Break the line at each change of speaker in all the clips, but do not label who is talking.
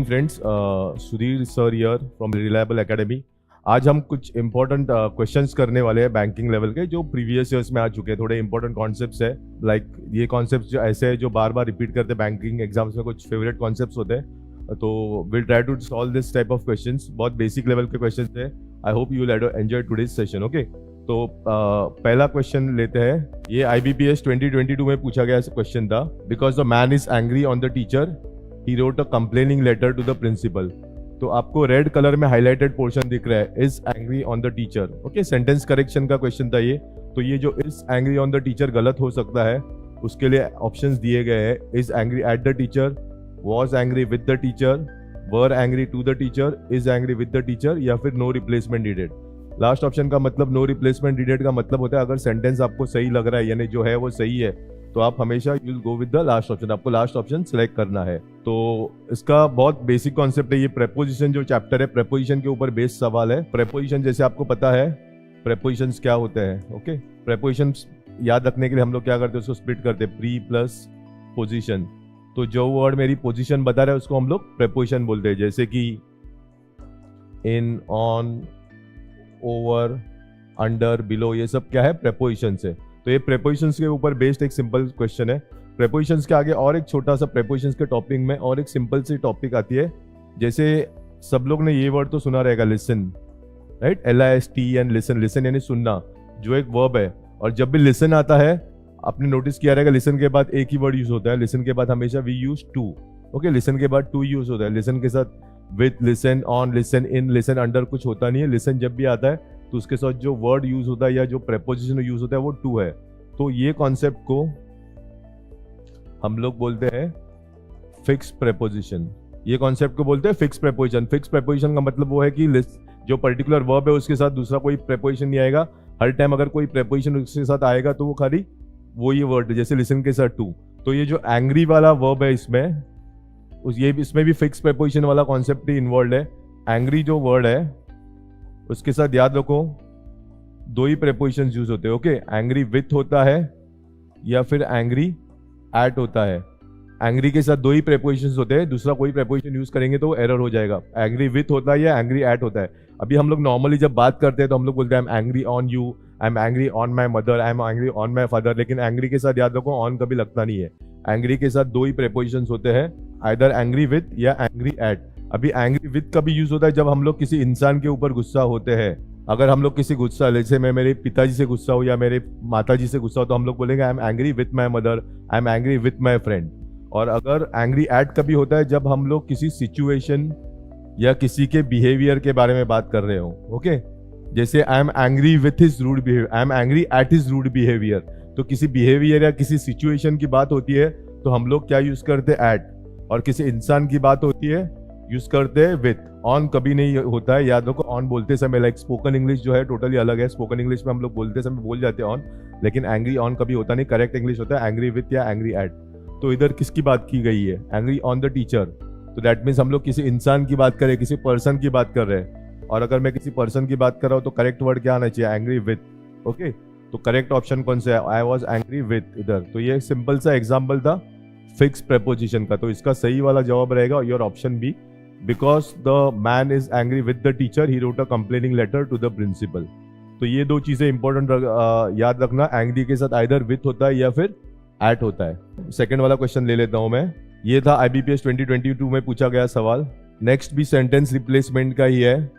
Morning friends, Sudhir sir here from reliable academy. आज हम कुछ इंपॉर्टेंट क्वेश्चंस करने वाले हैं बैंकिंग लेवल के, जो प्रीवियस ईयर्स में आ चुके हैं। थोड़े इंपॉर्टेंट कॉन्सेप्ट्स है, लाइक ये कॉन्सेप्ट्स जो ऐसे है जो बार बार रिपीट करते हैं बैंकिंग एग्जाम्स में, कुछ फेवरेट कॉन्सेप्ट्स होते हैं। तो will try to solve this type of questions. बहुत बेसिक लेवल के क्वेश्चंस है। I hope you will enjoy today's session. Okay, तो पहला क्वेश्चन लेते हैं। ये IBPS 2022 में पूछा गया क्वेश्चन था। Because the man is angry on the teacher, he wrote a complaining letter to the principal. तो आपको रेड कलर में हाईलाइटेड पोर्शन दिख रहा है, is angry on the teacher. Okay, sentence correction का क्वेश्चन था ये। तो ये जो is angry on the teacher गलत हो सकता है, उसके लिए ऑप्शंस दिए गए हैं। Is angry at the teacher, was angry with the teacher, were angry to the teacher, is angry with the teacher, या फिर no replacement needed. Last option का मतलब नो रिप्लेसमेंट नीडेड का मतलब होता है अगर सेंटेंस आपको सही लग रहा है, यानी जो है वो सही है, तो आप हमेशा you will go with the last option. आपको लास्ट ऑप्शन सिलेक्ट करना है। तो इसका बहुत बेसिक कॉन्सेप्ट है। ये प्रेपोजिशन जो चैप्टर है, प्रेपोजिशन के ऊपर बेस्ड सवाल है। प्रेपोजिशन जैसे आपको पता है प्रेपोजिशंस क्या होते हैं। ओके, प्रेपोजिशंस याद रखने के लिए हम लोग क्या करते हैं, उसको स्प्लिट करते हैं, प्री प्लस पोजिशन। तो जो वर्ड मेरी पोजिशन बता रहा है उसको हम लोग प्रेपोजिशन बोलते हैं। जैसे कि इन, ऑन, ओवर, अंडर, बिलो, ये सब क्या है, प्रेपोजिशंस है। तो ये प्रेपोजिशंस के ऊपर बेस्ड एक सिंपल क्वेश्चन है। प्रेपोजिशंस के आगे और एक छोटा सा प्रेपोजिशंस के टॉपिक में और एक सिंपल सी टॉपिक आती है। जैसे सब लोग ने ये वर्ड तो सुना रहेगा, listen, right, LISTEN, listen. Listen यानी सुनना, जो एक वर्ब है। और जब भी लिसन आता है, आपने नोटिस किया रहेगा, लिसन के बाद एक ही वर्ड यूज होता है। लिसन के बाद हमेशा we use to. Okay, listen के बाद टू यूज होता है। लिसन के साथ with, listen on, listen in, listen under कुछ होता नहीं है। लिसन जब भी आता है तो उसके साथ जो वर्ड यूज होता है या जो प्रेपोजिशन यूज होता है वो टू है। तो ये कॉन्सेप्ट को हम लोग बोलते हैं फिक्स प्रेपोजिशन। ये कॉन्सेप्ट को बोलते हैं फिक्स प्रेपोजिशन। फिक्स प्रेपोजिशन का मतलब वो है कि जो पर्टिकुलर वर्ब है उसके साथ दूसरा कोई प्रेपोजिशन नहीं आएगा। हर टाइम अगर कोई प्रेपोजिशन उसके साथ आएगा तो वो खाली वो ये वर्ड है, जैसे लिसन के साथ टू। तो ये जो एंग्री वाला वर्ब है इसमें भी फिक्स प्रेपोजिशन वाला कॉन्सेप्ट ही इन्वॉल्व है। एंग्री जो वर्ड है उसके साथ याद रखो दो ही प्रेपोजिशन यूज होते हैं। ओके, एंग्री विथ होता है या फिर एंग्री एट होता है। एंग्री के साथ दो ही प्रेपोजिशन होते हैं, दूसरा कोई प्रेपोजिशन यूज करेंगे तो एरर हो जाएगा। एंग्री विथ होता है या एंग्री एट होता है। अभी हम लोग नॉर्मली जब बात करते हैं तो हम लोग बोलते हैं आई am angry on you, I am angry on my mother, I am angry on my father. लेकिन एंग्री के साथ याद रखो ऑन कभी लगता नहीं है। एंग्री के साथ दो ही प्रेपोजिशन होते हैं, आइदर एंग्री विथ या एंग्री एट। अभी एंग्री विथ का भी यूज होता है जब हम लोग किसी इंसान के ऊपर गुस्सा होते हैं। अगर हम लोग किसी गुस्सा, जैसे मैं मेरे पिताजी से गुस्सा हो या मेरे माताजी से गुस्सा हो, तो हम लोग बोलेंगे आई am angry with my mother, I am angry with my friend. और अगर एंग्री एट कभी होता है जब हम लोग किसी सिचुएशन या किसी के बिहेवियर के बारे में बात कर रहे हो। ओके, जैसे I am angry with his rude behaviour, I am angry at his rude behaviour. तो किसी बिहेवियर या किसी सिचुएशन की बात होती है तो हम लोग क्या यूज करते हैं, एट। और किसी इंसान की बात होती है यूज करते हैं विथ। ऑन कभी नहीं होता है, याद रखो। ऑन बोलते समय, लाइक स्पोकन इंग्लिश जो है टोटली अलग है। स्पोकन इंग्लिश में हम लोग बोलते समय बोल जाते हैं ऑन, लेकिन एंग्री ऑन कभी होता नहीं। करेक्ट इंग्लिश होता है एंग्री विथ या एंग्री एट। तो इधर किसकी बात की गई है, एंग्री ऑन द टीचर। तो दैट मीन्स हम लोग किसी इंसान की बात कर रहे हैं, किसी पर्सन की बात कर रहे हैं। और अगर मैं किसी पर्सन की बात कर रहा हूँ तो करेक्ट वर्ड क्या आना चाहिए, एंग्री विथ। ओके, तो करेक्ट ऑप्शन कौन सा है, आई वॉज एंग्री विथ इधर। तो ये सिंपल सा एग्जाम्पल था फिक्स प्रेपोजिशन का। तो इसका सही वाला जवाब रहेगा your option B. Because the man is angry with the teacher, he wrote a complaining letter to the principal. तो ये दो चीजें इंपॉर्टेंट याद रखना। एंग्री के साथ आइदर विथ होता है या फिर एट होता है। सेकंड वाला क्वेश्चन ले लेता हूं मैं। ये था IBPS 2022 में पूछा गया सवाल। नेक्स्ट भी सेंटेंस रिप्लेसमेंट का ही है।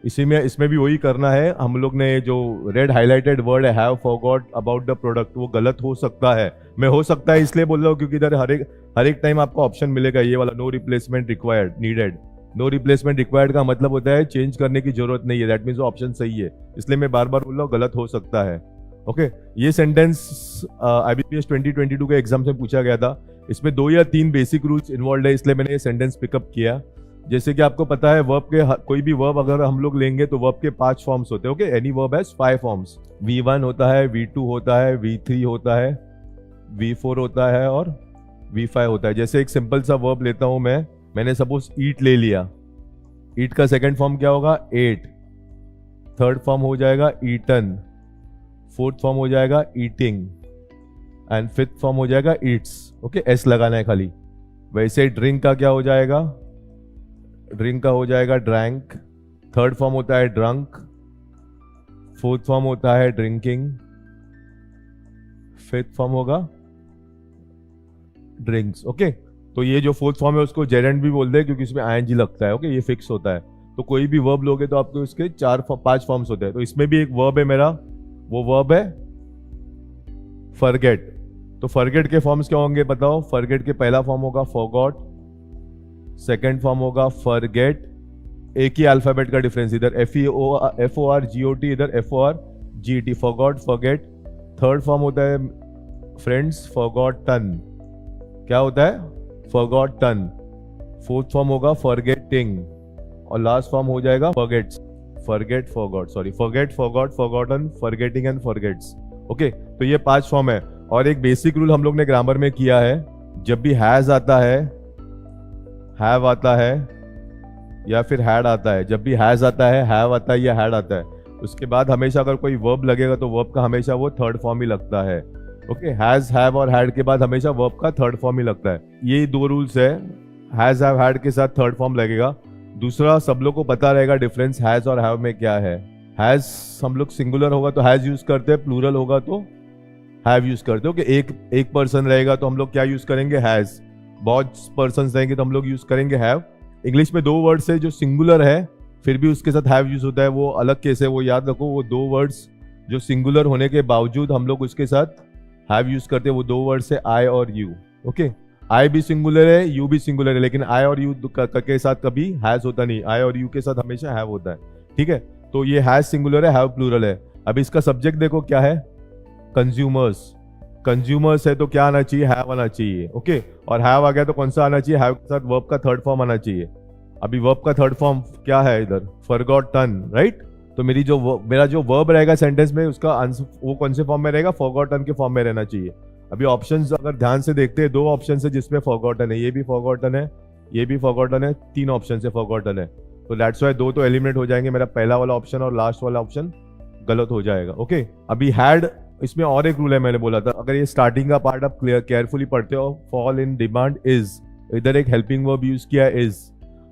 इसमें भी वही करना है। हम लोग ने जो रेड हाईलाइटेड वर्ड है, have forgot about the product, वो गलत हो सकता है। मैं हो सकता है इसलिए बोल रहा हूँ क्योंकि इधर हर एक टाइम आपको ऑप्शन मिलेगा ये वाला, no replacement required, needed. No replacement required का मतलब होता है चेंज करने की जरूरत नहीं है। दैट मीन्स ऑप्शन सही है, इसलिए मैं बार बार बोल रहा हूँ गलत हो सकता है। ओके, ये सेंटेंस IBPS 2022 के एग्जाम से पूछा गया था। इसमें 2 या 3 बेसिक रूल्स इन्वॉल्व है, इसलिए मैंने ये सेंटेंस पिकअप किया। जैसे कि आपको पता है वर्ब के कोई भी वर्ब अगर हम लोग लेंगे तो वर्ब के 5 फॉर्म्स होते हैं। Okay, any verb has 5 forms. V1 होता है, V2 होता है, V3 होता है, V4 होता है और V5 होता है। जैसे एक सिंपल सा वर्ब लेता हूं मैंने सपोज ईट ले लिया। ईट का सेकंड फॉर्म क्या होगा, एट। थर्ड फॉर्म हो जाएगा ईटन, फोर्थ फॉर्म हो जाएगा ईटिंग एंड फिफ्थ फॉर्म हो जाएगा ईट्स। ओके, एस लगाना है खाली। वैसे ड्रिंक का क्या हो जाएगा, ड्रिंक का हो जाएगा ड्रैंक, थर्ड फॉर्म होता है ड्रंक, फोर्थ फॉर्म होता है ड्रिंकिंग, फिफ्थ फॉर्म होगा ड्रिंक्स। ओके, तो ये जो फोर्थ फॉर्म है उसको जेरेंट भी बोलते हैं क्योंकि इसमें आईएनजी लगता है। ओके, ये फिक्स होता है। तो कोई भी वर्ब लोगे तो आपको इसके 4-5 फॉर्म्स होते हैं। तो इसमें भी एक वर्ब है मेरा, वो वर्ब है फॉरगेट। तो फॉरगेट के फॉर्म्स क्या होंगे बताओ? फॉरगेट के पहला फॉर्म होगा फॉरगॉट, सेकंड फॉर्म होगा फॉरगेट, एक ही अल्फाबेट का डिफरेंस, इधर FORGOT, इधर FORGET, forgot forget. Third form होता है फ्रेंड्स फॉरगॉटन, क्या होता है? फॉरगॉटन। फोर्थ फॉर्म होगा फॉरगेटिंग, और लास्ट फॉर्म हो जाएगा forgets, forget forgot, sorry forget forgot forgotten forgetting and forgets. Okay, तो ये 5 फॉर्म है। और एक बेसिक रूल हम लोग ने ग्रामर में किया है, जब भी हैज आता है, हैव आता है या फिर हैड आता है, जब भी हैज आता है, हैव आता है या हैड आता है, उसके बाद हमेशा अगर कोई वर्ब लगेगा तो वर्ब का हमेशा वो थर्ड फॉर्म ही लगता है। ओके, हैज, हैव और हैड के बाद हमेशा वर्ब का थर्ड फॉर्म ही लगता है। ये 2 रूल्स है, हैज, हैव, हैड के साथ थर्ड फॉर्म लगेगा। दूसरा, सब लोग को पता रहेगा डिफरेंस हैज और हैव में क्या है। हैज हम लोग सिंगुलर होगा तो हैज यूज करते हैं, प्लूरल होगा तो हैव यूज करते हो। कि एक पर्सन रहेगा तो हम लोग क्या यूज करेंगे? हैज। बहुत पर्सन रहेंगे तो हम लोग यूज करेंगे हैव। इंग्लिश में 2 वर्ड्स है जो सिंगुलर है फिर भी उसके साथ हैव यूज होता है, वो अलग केस है, वो याद रखो। वो 2 वर्ड्स जो सिंगुलर होने के बावजूद हम लोग उसके साथ हैव यूज करते हैं, वो 2 वर्ड्स है आई और यू। ओके, आई भी सिंगुलर है, यू भी सिंगुलर है, लेकिन आई और यू के साथ कभी हैज होता नहीं, आई और यू के साथ हमेशा हैव होता है। ठीक है, तो ये हैज सिंगुलर है, हैव प्लूरल है। अब इसका सब्जेक्ट देखो क्या है? कंज्यूमर्स। कंज्यूमर्स है तो क्या आना चाहिए? हैव आना चाहिए। ओके, और हैव आ गया तो कौन सा आना चाहिए? हैव के साथ वर्ब का थर्ड फॉर्म आना चाहिए। अभी वर्ब का थर्ड फॉर्म क्या है इधर? Forgotten, right? तो मेरा जो वर्ब रहेगा सेंटेंस में उसका आंसर वो कौन से फॉर्म में रहेगा? फॉरगॉटन के फॉर्म में रहना चाहिए। अभी ऑप्शंस अगर ध्यान से देखते हैं, 2 ऑप्शन है जिसमें फॉरगॉटन है, ये भी फॉरगॉटन है, ये भी फॉरगॉटन है, 3 ऑप्शन से फॉरगॉटन है। तो दैट्स व्हाई 2 तो एलिमिनेट हो जाएंगे, मेरा पहला वाला ऑप्शन और लास्ट वाला ऑप्शन गलत हो जाएगा। ओके, अभी हैड, इसमें और एक रूल है, मैंने बोला था अगर ये स्टार्टिंग का पार्ट आप केयरफुली पढ़ते हो, फॉल इन डिमांड इज, इधर एक हेल्पिंग वर्ब यूज किया है इज,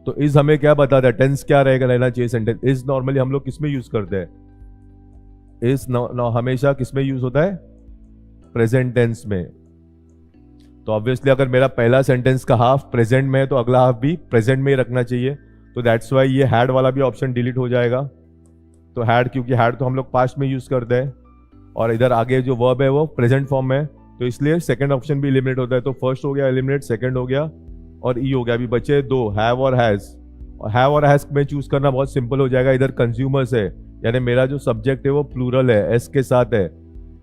तो इज हमें क्या बताता है? टेंस क्या रहेगा, रहना चाहिए सेंटेंस। इज नॉर्मली हम लोग किसमें यूज करते हैं? इज हमेशा किसमें यूज होता है? प्रेजेंट टेंस में। तो ऑब्वियसली अगर मेरा पहला सेंटेंस का हाफ प्रेजेंट में है तो अगला हाफ भी प्रेजेंट में ही रखना चाहिए। तो दैट्स वाई ये हैड वाला भी ऑप्शन डिलीट हो जाएगा। तो हैड, क्योंकि हैड तो हम लोग पास्ट में यूज करते हैं और इधर आगे जो वर्ब है वो प्रेजेंट फॉर्म में, तो इसलिए सेकंड ऑप्शन भी एलिमिनेट होता है। तो फर्स्ट हो गया एलिमिनेट, सेकंड हो गया और ई हो गया। अभी बचे 2, हैव और हैज। और हैव और हैज में चूज करना बहुत सिंपल हो जाएगा। इधर कंज्यूमर्स है, यानी मेरा जो सब्जेक्ट है वो प्लूरल है, एस के साथ है।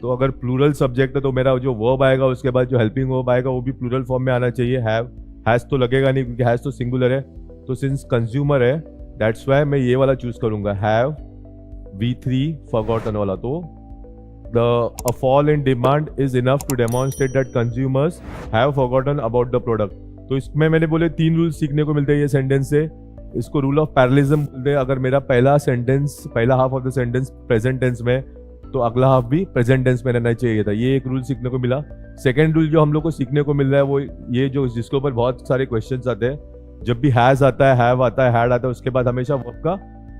तो अगर प्लूरल सब्जेक्ट है तो मेरा जो वर्ब आएगा उसके बाद जो हेल्पिंग वर्ब आएगा वो भी प्लूरल फॉर्म में आना चाहिए। हैव, हैज तो लगेगा नहीं क्योंकि हैज तो सिंगुलर है। तो सिंस कंज्यूमर है दैट्स वाई मैं ये वाला चूज करूंगा, हैव V3 फॉरगॉटन वाला। तो a fall in demand is enough to demonstrate that consumers have forgotten about the product। तो इसमें मैंने बोले 3 रूल सीखने को मिलते हैं ये सेंटेंस से। इसको रूल ऑफ पैरेललिज्म बोलते हैं। अगर मेरा पहला half of the sentence present tense में तो अगला हाफ भी प्रेजेंट टेंस में रहना चाहिए था। ये एक रूल सीखने को मिला। सेकेंड रूल जो हम लोग को सीखने को मिल रहा है वो ये, जो जिसके ऊपर बहुत सारे क्वेश्चन आते हैं, जब भी हैज आता है, हैव आता है, हैड आता है, उसके बाद हमेशा वर्ब का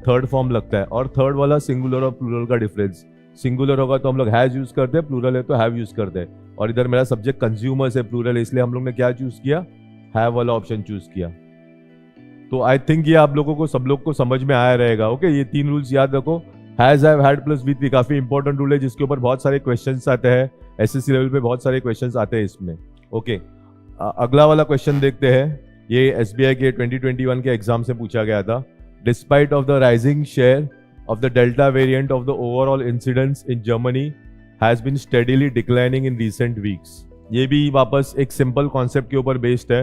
थर्ड फॉर्म लगता है। और थर्ड वाला सिंगुलर और प्लूरल का डिफरेंस, सिंगुलर होगा तो हम लोग हैज यूज करते हैं, प्लूरल है तो हैव यूज करते हैं। और इधर मेरा सब्जेक्ट कंज्यूमर्स है, प्लूरल है, इसलिए हम लोग ने क्या चूज किया? हैव वाला ऑप्शन चूज किया। तो आई थिंक ये आप लोगों को, सब लोग को समझ में आया रहेगा। ओके, ये 3 रूल्स याद रखो। Has, have, had plus V3 काफी इंपॉर्टेंट रूल है जिसके ऊपर बहुत सारे क्वेश्चंस आते हैं। एसएससी लेवल पे बहुत सारे क्वेश्चंस आते हैं इसमें। ओके, अगला वाला क्वेश्चन देखते हैं। ये एसबीआई के 2021 के एग्जाम से पूछा गया था। Despite of the rising share of the Delta variant of the overall incidence in Germany has been steadily declining in recent weeks। ये भी वापस एक सिंपल कॉन्सेप्ट के ऊपर बेस्ड है।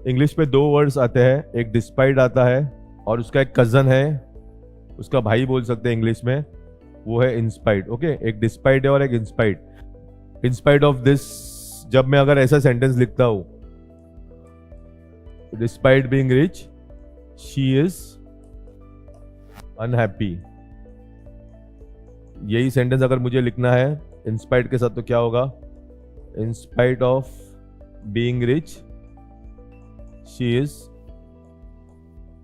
इंग्लिश में 2 वर्ड्स आते हैं, एक डिस्पाइट आता है और उसका एक कजन है, उसका भाई बोल सकते हैं इंग्लिश में, वो है इंस्पाइट। ओके, एक डिस्पाइट है और एक इंस्पाइट। इंस्पाइट ऑफ दिस, जब मैं अगर ऐसा सेंटेंस लिखता हूं, despite being rich she is unhappy, यही सेंटेंस अगर मुझे लिखना है इंस्पाइट के साथ तो क्या होगा? In spite of being rich she is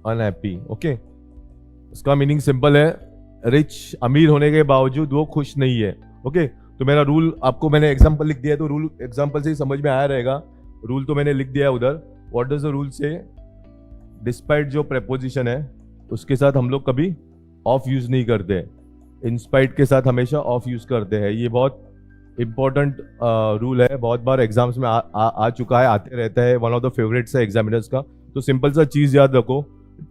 unhappy. Okay, इसका मीनिंग सिंपल है, रिच अमीर होने के बावजूद वो खुश नहीं है। ओके, तो मेरा रूल आपको मैंने एग्जांपल लिख दिया है, तो रूल एग्जांपल से ही समझ में आया रहेगा। रूल तो मैंने लिख दिया है उधर। व्हाट डज द रूल से? डिस्पाइट जो प्रेपोजिशन है उसके साथ हम लोग कभी ऑफ यूज नहीं करते, इंस्पाइट के साथ हमेशा ऑफ यूज करते हैं। ये बहुत इंपॉर्टेंट रूल है, बहुत बार एग्जाम्स में आ चुका है, आते रहता है, वन ऑफ द फेवरेट्स है एग्जामिनर्स का। तो सिंपल सा चीज याद रखो,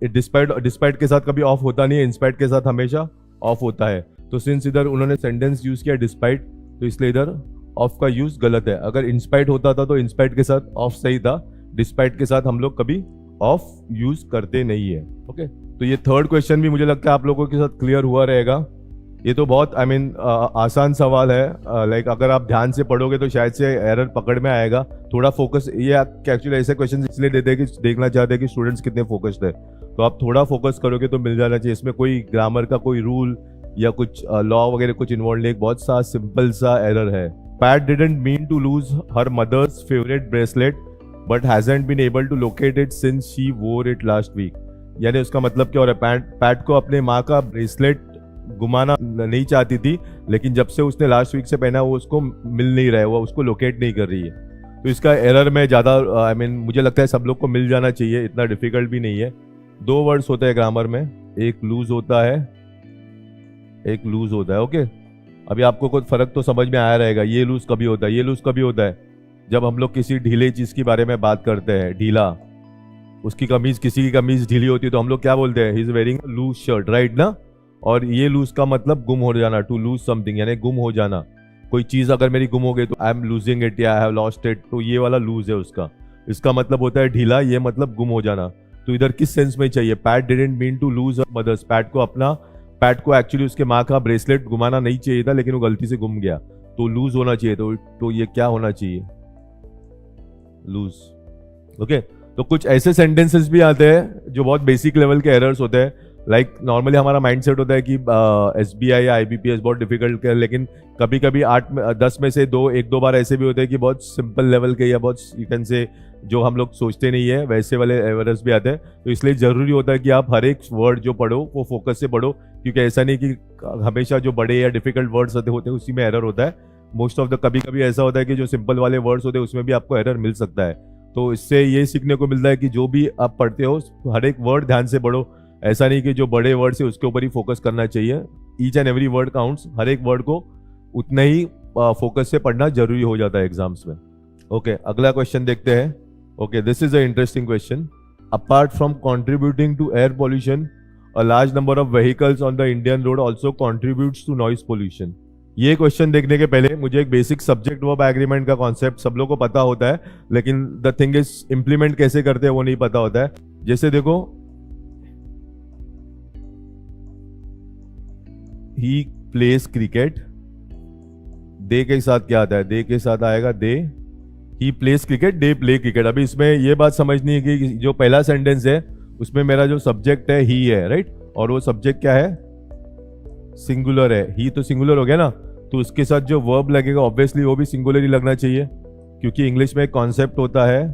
डिस्पाइट के साथ कभी ऑफ होता नहीं है, इंस्पाइट के साथ हमेशा ऑफ होता है। तो सिंस इधर उन्होंने सेंटेंस यूज किया डिस्पाइट, तो इसलिए इधर ऑफ का यूज गलत है। अगर इंस्पाइट होता था तो इंस्पाइट के साथ ऑफ सही था, डिस्पाइट के साथ हम लोग कभी ऑफ यूज करते नहीं है। ओके, तो ये थर्ड क्वेश्चन भी मुझे लगता है आप लोगों के साथ क्लियर हुआ रहेगा। ये तो बहुत आसान सवाल है, लाइक अगर आप ध्यान से पढ़ोगे तो शायद से एरर पकड़ में आएगा। थोड़ा फोकस, ये एक्चुअली ऐसे क्वेश्चन इसलिए देते हैं कि देखना चाहते हैं कि स्टूडेंट्स कितने फोकस्ड है, तो आप थोड़ा फोकस करोगे तो मिल जाना चाहिए। इसमें कोई ग्रामर का कोई रूल या कुछ लॉ वगैरह कुछ इन्वॉल्व नहीं, बहुत सा सिंपल सा एरर है। Pat didn't mean to lose her mother's favourite bracelet but hasn't been able to locate it since she wore it last week. यानी उसका मतलब क्या हो रहा है, पैट को अपने माँ का ब्रेसलेट गुमाना नहीं चाहती थी, लेकिन जब से उसने लास्ट वीक से पहना वो उसको मिल नहीं रहा है, वो उसको लोकेट नहीं कर रही है। तो इसका एरर में ज़्यादा मुझे लगता है सब लोग को मिल जाना चाहिए, इतना डिफिकल्ट भी नहीं है। दो वर्ड्स होते हैं ग्रामर में, एक लूज होता है, एक लूज होता है। ओके, अभी आपको कुछ फर्क तो समझ में आया रहेगा। ये लूज कभी होता है, ये लूज कभी होता है जब हम लोग किसी ढीले चीज के बारे में बात करते हैं। ढीला, उसकी कमीज, किसी की कमीज ढीली होती है तो हम लोग क्या बोलते हैं, he is wearing loose shirt, right ना। और ये लूज का मतलब गुम हो जाना, टू लूज समथिंग, यानी गुम हो जाना। कोई चीज अगर मेरी गुम हो गई तो आई एम लूजिंग इट या आई हैव लॉस्ट इट, तो ये वाला लूज है उसका। इसका मतलब होता है ढीला, ये मतलब गुम हो जाना। तो इधर किस सेंस में चाहिए, Pat didn't mean to lose mother's, Pat को एक्चुअली उसके माँ का ब्रेसलेट घुमाना नहीं चाहिए था, लेकिन वो गलती से गुम गया, तो लूज होना चाहिए। तो ये क्या होना चाहिए, लूज। ओके, तो कुछ ऐसे सेंटेंसेस भी आते हैं जो बहुत बेसिक लेवल के एरर्स होते हैं। लाइक नॉर्मली हमारा माइंडसेट होता है कि SBI या IBPS बहुत डिफिकल्ट है, लेकिन कभी कभी 8-10 में से एक दो बार ऐसे भी होते हैं कि बहुत सिंपल लेवल के या बहुत यू कैन से जो हम लोग सोचते नहीं है वैसे वाले एरर्स भी आते हैं। तो इसलिए जरूरी होता है कि आप हर एक वर्ड जो पढ़ो वो फोकस से पढ़ो, क्योंकि ऐसा नहीं कि हमेशा जो बड़े या डिफिकल्ट वर्ड्स होते हैं उसी में एरर होता है। मोस्ट ऑफ द कभी कभी ऐसा होता है कि जो सिंपल वाले वर्ड्स होते हैं उसमें भी आपको एरर मिल सकता है। तो इससे ये सीखने को मिलता है कि जो भी आप पढ़ते हो हर एक वर्ड ध्यान से पढ़ो। ऐसा नहीं कि जो बड़े वर्ड से उसके ऊपर ही फोकस करना चाहिए। Each and every word counts, हर एक वर्ड को उतना ही फोकस से पढ़ना जरूरी हो जाता है एग्जाम्स में। ओके, अगला क्वेश्चन देखते हैं। Okay, this is a interesting question. Apart from contributing to air pollution, a large number of vehicles on the Indian road also contributes to noise pollution. ये क्वेश्चन देखने के पहले मुझे एक बेसिक सब्जेक्ट वर्ब एग्रीमेंट का कॉन्सेप्ट सब लोगों को पता होता है, लेकिन द थिंग इज इंप्लीमेंट कैसे करते हैं वो नहीं पता होता है। जैसे देखो, ही प्लेस क्रिकेट, दे के साथ क्या आता है, दे के साथ आएगा they, he plays cricket, they play cricket. अभी इसमें ये बात समझनी है कि जो पहला सेंटेंस है उसमें मेरा जो सब्जेक्ट है ही है, राइट, और वो सब्जेक्ट क्या है, सिंगुलर है। ही तो सिंगुलर हो गया ना, तो उसके साथ जो वर्ब लगेगा ऑब्वियसली वो भी सिंगुलर ही लगना चाहिए, क्योंकि इंग्लिश में एक कॉन्सेप्ट होता है,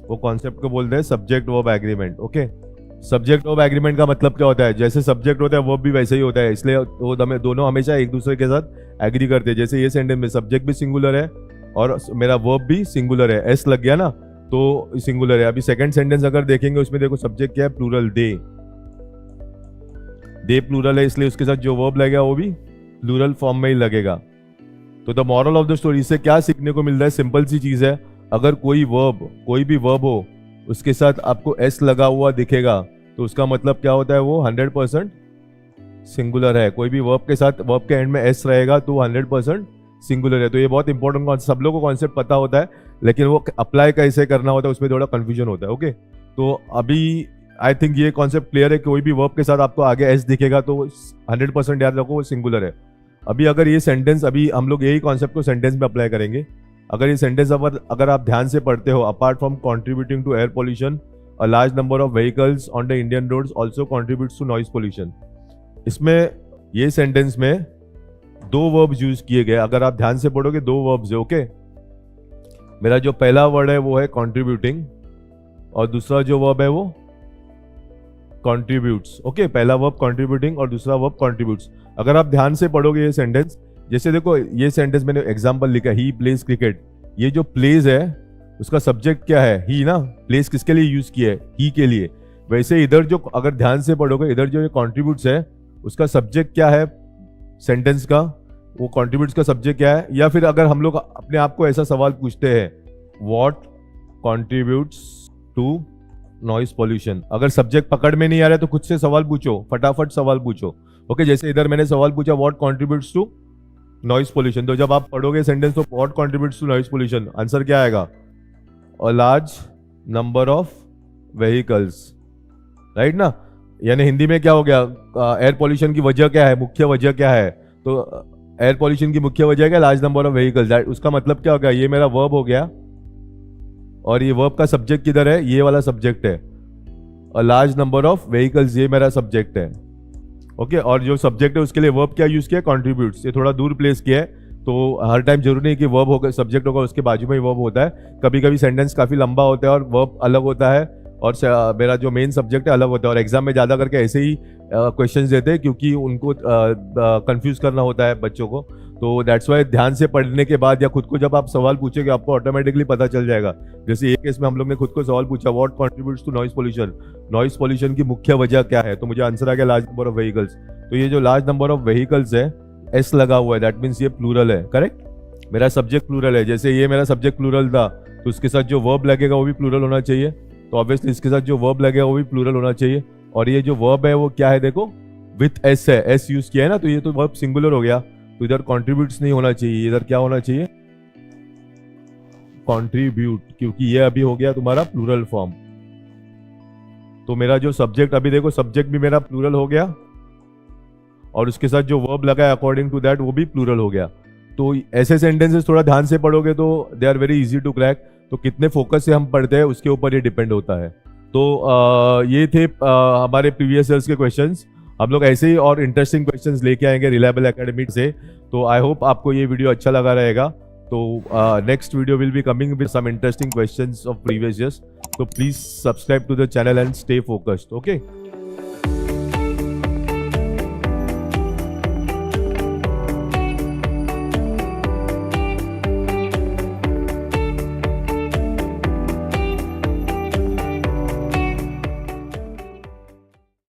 वो कॉन्सेप्ट को बोलते हैं subject verb agreement. Okay, subject verb agreement का मतलब क्या होता है, जैसे सब्जेक्ट होता है वर्ब भी वैसे ही होता है, इसलिए वो दोनों हमेशा एक दूसरे के साथ एग्री करते हैं। जैसे ये सेंटेंस में सब्जेक्ट भी सिंगुलर है और मेरा वर्ब भी सिंगुलर है, एस लग गया ना तो सिंगुलर है। अभी सेकंड सेंटेंस अगर देखेंगे उसमें देखो सब्जेक्ट क्या है, प्लूरल, दे प्लूरल है, इसलिए उसके साथ जो वर्ब लगेगा वो भी प्लूरल फॉर्म में ही लगेगा। तो the moral of the story से क्या सीखने को मिल रहा है, सिंपल सी चीज है, अगर कोई भी वर्ब हो उसके साथ आपको एस लगा हुआ दिखेगा तो उसका मतलब क्या होता है, वो 100% सिंगुलर है। कोई भी वर्ब के साथ वर्ब के एंड में एस रहेगा तो 100% सिंगुलर है। तो ये बहुत इंपॉर्टेंट, सब लोगों को कॉन्सेप्ट पता होता है, लेकिन वो अप्लाई कैसे करना होता है उसमें थोड़ा कंफ्यूजन होता है। ओके, तो अभी आई थिंक ये कॉन्सेप्ट क्लियर है, कोई भी वर्ब के साथ आपको आगे एस दिखेगा तो 100% याद रखो वो सिंगुलर है। अभी अगर ये सेंटेंस, अभी हम लोग यही कॉन्सेप्ट को सेंटेंस में अप्लाई करेंगे। अगर ये सेंटेंस अगर आप ध्यान से पढ़ते हो, apart from contributing to air pollution, a large number of vehicles on the Indian roads also contributes to noise pollution. इसमें ये सेंटेंस में दो वर्ब्स यूज किए गए, अगर आप ध्यान से पढ़ोगे दो वर्ब्स है। ओके, मेरा जो पहला वर्ड है वो है कंट्रीब्यूटिंग और दूसरा जो वर्ब है वो कंट्रीब्यूट्स। ओके, पहला वर्ब कंट्रीब्यूटिंग और दूसरा वर्ब कंट्रीब्यूट्स। अगर आप ध्यान से पढ़ोगे ये सेंटेंस, जैसे देखो ये सेंटेंस मैंने एग्जांपल लिखा, ही प्लेज क्रिकेट। ये जो प्लेज है उसका सब्जेक्ट क्या है? ही ना। प्लेज किसके लिए यूज किया है? ही के लिए। वैसे इधर जो अगर ध्यान से पढ़ोगे, इधर जो ये कंट्रीब्यूट्स है उसका सब्जेक्ट क्या है सेंटेंस का? वो कंट्रीब्यूट्स का सब्जेक्ट क्या है? या फिर अगर हम लोग अपने आप को ऐसा सवाल पूछते हैं, what contributes to noise pollution. अगर सब्जेक्ट पकड़ में नहीं आ रहा है तो खुद से सवाल पूछो, फटाफट सवाल पूछो। ओके, जैसे इधर मैंने सवाल पूछा, what contributes to noise pollution. तो जब आप पढ़ोगे सेंटेंस तो what contributes to noise pollution, answer क्या आएगा? A large number of vehicles, right ना। यानी हिंदी में क्या हो गया? एयर पॉल्यूशन की वजह क्या है? मुख्य वजह क्या है? तो एयर पॉल्यूशन की मुख्य वजह क्या? Large number of vehicles. उसका मतलब क्या हो गया? ये मेरा वर्ब हो गया और ये वर्ब का सब्जेक्ट किधर है? ये वाला सब्जेक्ट है। अ लार्ज नंबर ऑफ व्हीकल्स, ये मेरा सब्जेक्ट है। ओके, और जो सब्जेक्ट है उसके लिए वर्ब क्या यूज किया? कंट्रीब्यूट्स। ये थोड़ा दूर प्लेस किया है, तो हर टाइम जरूरी नहीं कि वर्ब होगा, सब्जेक्ट होगा उसके बाजू में ही वर्ब होता है। कभी कभी सेंटेंस काफी लंबा होता है और वर्ब अलग होता है और मेरा जो मेन सब्जेक्ट है अलग होता है। और एग्जाम में ज्यादा करके ऐसे ही क्वेश्चंस देते हैं क्योंकि उनको कंफ्यूज करना होता है बच्चों को। तो दैट्स वाई ध्यान से पढ़ने के बाद या खुद को जब आप सवाल पूछोगे आपको ऑटोमेटिकली पता चल जाएगा। जैसे एक केस में हम लोग ने खुद को सवाल पूछा, what contributes to noise pollution. Noise pollution की मुख्य वजह क्या है? तो मुझे आंसर आ गया लार्ज नंबर ऑफ व्हीकल्स। तो ये जो लार्ज नंबर ऑफ व्हीकल्स है, एस लगा हुआ है, दैट मीन्स ये प्लूरल है। करेक्ट, मेरा सब्जेक्ट प्लूरल है। जैसे ये मेरा सब्जेक्ट प्लूरल था तो उसके साथ जो वर्ब लगेगा वो भी प्लूरल होना चाहिए। तो ऑब्वियसली इसके साथ जो वर्ब लगेगा वो भी प्लूरल होना चाहिए। और ये जो वर्ब है वो क्या है? देखो विथ एस है, एस यूज किया है ना, तो ये तो वर्ब सिंगुलर हो गया। तो इधर कंट्रीब्यूट्स नहीं होना चाहिए, इधर क्या होना चाहिए? कंट्रीब्यूट, क्योंकि ये अभी हो गया तुम्हारा प्लूरल फॉर्म। तो मेरा जो सब्जेक्ट, अभी देखो सब्जेक्ट भी मेरा प्लूरल हो गया और उसके साथ जो वर्ब लगा है अकॉर्डिंग टू दैट वो भी प्लूरल हो गया। तो ऐसे सेंटेंसेस थोड़ा ध्यान से पढ़ोगे तो they are very easy to crack. तो कितने फोकस से हम पढ़ते हैं उसके ऊपर ये डिपेंड होता है। तो ये थे हमारे प्रीवियस ईयर्स के क्वेश्चंस। हम लोग ऐसे ही और इंटरेस्टिंग क्वेश्चंस लेके आएंगे रिलायबल एकेडमी से। तो आई होप आपको ये वीडियो अच्छा लगा रहेगा। तो next video will be coming with some interesting questions of previous years. तो please subscribe to the channel and stay focused. Okay.